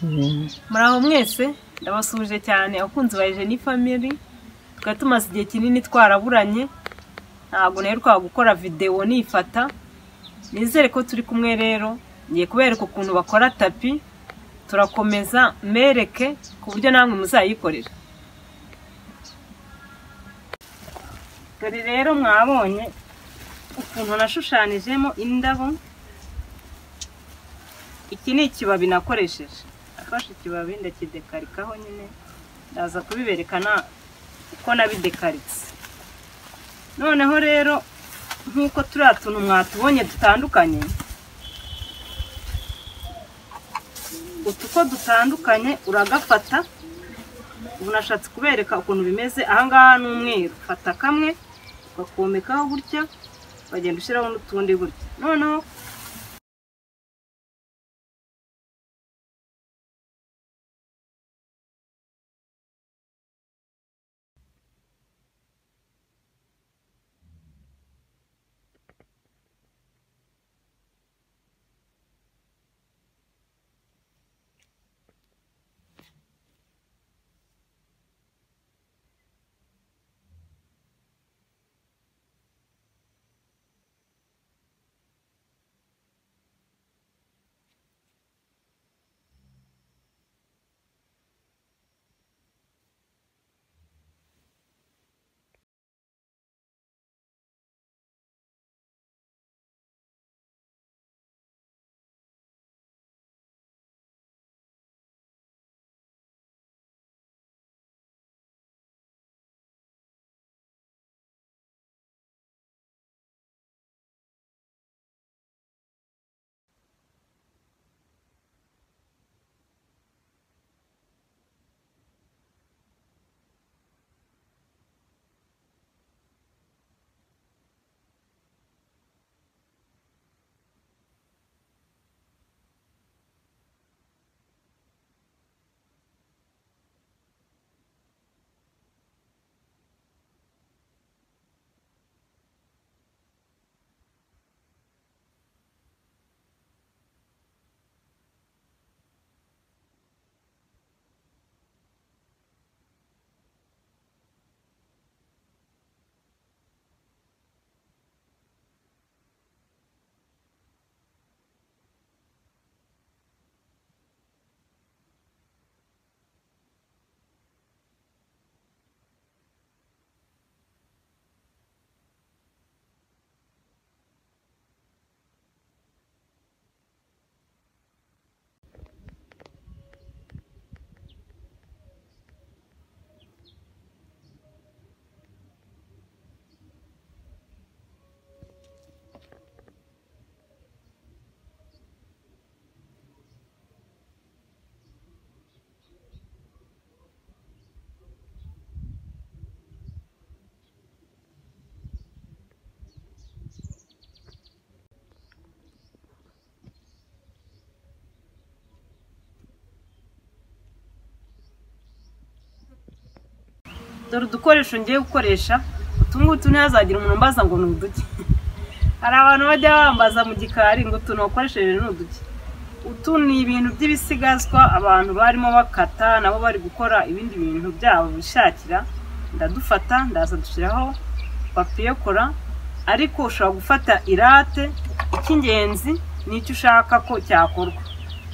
Muraho mwese ndabasuje cyane abakunzi ba Eugenie Family. Tukaba tumaze igihe kinini twaraburanye, ntabwo naheruka gukora video nifata. Nizere ko turi kumwe rero, ngiye kubereka ukuntu bakora tapi. Turakomeza mereke ku buryo namwe muzayikorera. Dore rero mwabonye ukuntu nashushanijemo indabo. Iki ni ikibabi nakoresheje. Afashe ikibabi ndakidekarikaho nyine, ndaza kubiberekana uko nabidekaritse. Noneho rero nkuko turiya tuntu mwatubonye dutandukanye, utuko dutandukanye uragafata. Ubu nashatse kubereka ukuntu bimeze. Ahangaha n'umweru, fata kamwe ugakomekaho gutya, bagenda ushyiraho n'utundi gutya. Noneho dore udukoresho ngiye gukoresha. Utungutu ntihazagira umuntu mbaza ngo nuduke. Hari abantu bajya bambaza mu gikari ngo utuntu wakoresheje nuduke. Utu ni ibintu by'ibisigazwa abantu barimo bakata, nabo bari gukora ibindi bintu byabo bishakira. Ndadufata ndaza dushiraho papier kora, ariko ushobora gufata irate. Icy'ingenzi nicyo ushaka ko cyakorwa.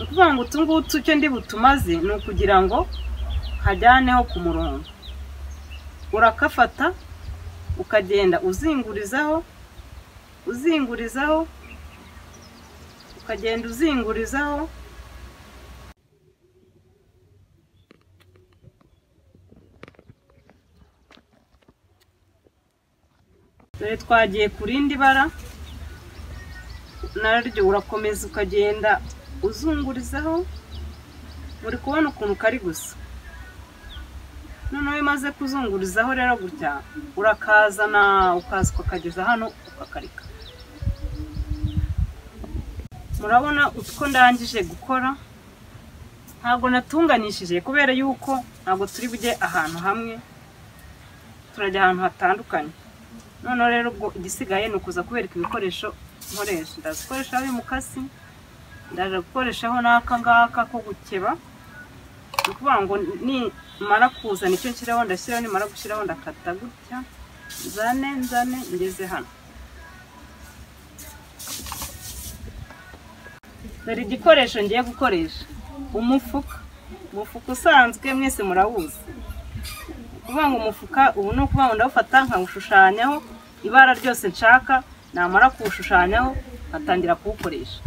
Ukuvuga ngo utungutu cyo ndi butumaze ni ukugira ngo hajyaneho ku murongo. Urakafata ukagenda uzingurizaho, ukagenda uzingurizaho. Dore twagiye ku rindi bara, naryo urakomeza ukagenda uzungurizaho. Muri kubona ukuntu kari gusa. Noneho imaze kuzungurizaho rero gutya, urakazana ukaza ukakageza hano ukakarika. Murabona utwo ndangije gukora, ntabwo natunganishije kubera yuko ntabwo turi bujye ahantu hamwe, turajya ahantu hatandukanye. Noneho rero ubwo igisigaye ni ukuza kubereka ibikoresho nkoresha. Ndazikoresha uyu mukasi, ndaje gukoreshaho n'aka ngaka ko gukeba ukuvuga ngo nimara kuzana icyo nshyiraho ndashyiraho, nimara gushyiraho ndakata gutya, nzane ngeze hano. Dore igikoresho ngiye gukoresha, umufuka usanzwe mwese murawuzi. Ukuvuga ngo umufuka ubu ni ukuvuga ngo ndawufata nkawushushanyaho ibara ryose nshaka, namara kuwushushanyaho nkatangira kuwukoresha.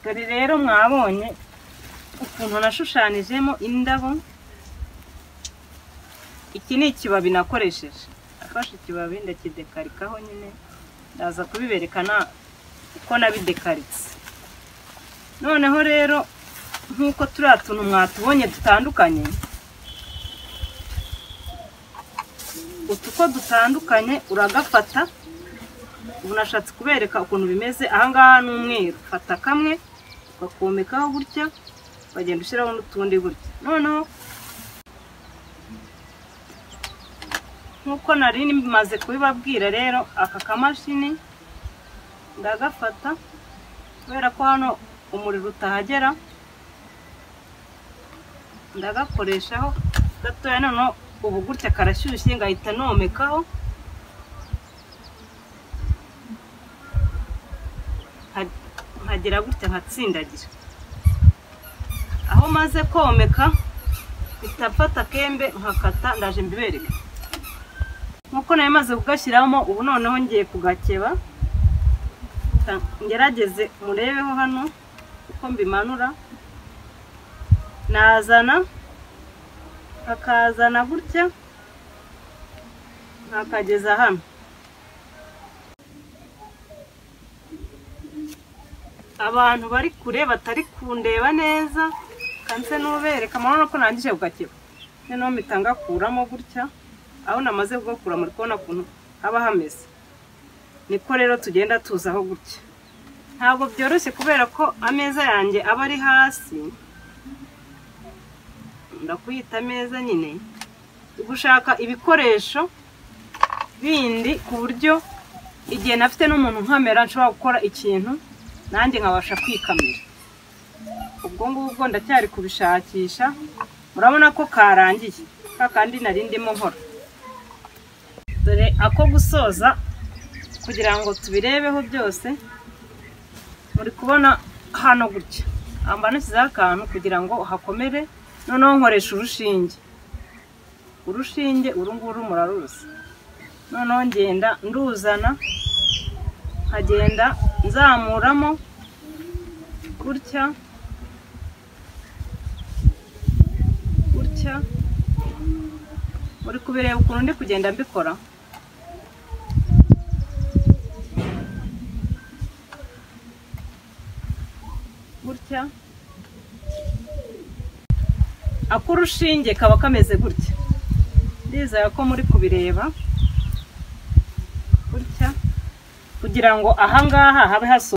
Dore rero mwabonye ukuntu nashushanijemo indabo. Iki ni ikibabi nakoresheje, afashe ikibabi ndakidekarikaho nyine, ndaza kubiberekana uko nabidekaritse. Noneho rero nk'uko turiya tuntu mwatubonye dutandukanye, uko dutandukanye uragafata. Ubu nashatse kubereka ukuntu bimeze. Ahangaha ni umweru, fata kamwe ugakomekaho gutya, bagenda ushyiraho n'utundi gutya. Noneho nk'uko nari maze kubibabwira rero, aka kamashini ndagafata kubera ko hano umuriro utahagera, ndagakoreshaho gatoya. Noneho ubu gutya karashyushye, ngahita nomekaho, nkagera gutya nkatsindagira. Aho maze komeka bitafata kembe nkakata, ndaje mbibereke. Nkuko nayo maze kugashyiramo, ubu noneho ngiye kugakeba, ngerageze murebeho hano uko mbimanura. Nazana akazana gutya nkakageza hano. Abantu bari kure batari kundeba neza, kanse nubereka murabona ko nangije kugakeba. Noneho mpita ngakuramo gutya. Aho namaze kugakura muri kubona ukuntu haba hameze. Niko rero tugenda tuzaho gutya. Ntabwo byoroshye kubera ko ameza yanjye aba ari hasi. Ndakuyita ameza nyine, gushaka ibikoresho bindi ku buryo igihe nafite n'umuntu nkamera nshobora gukora ikintu nanjye nkabasha kwikamira. Ubwo ngubwo ndacyari kubishakisha. Murabona ko karangiye, kandi nari ndimo nkora. Dore ako gusoza kugira ngo tubirebeho byose, muri kubona hano gutya. Amba nashyizeho akantu kugira ngo hakomere. Noneho nkoresha urushinge urunguru muraruzi. Noneho ngenda nduzana, nkagenda nzamuramo gutya muri kubireba ukuntu ndi kugenda mbikora. Gutya akurushinge kaba kameze gutya. Ndizera ko muri kubireba gutya, kugira ngo ahangaha habe haso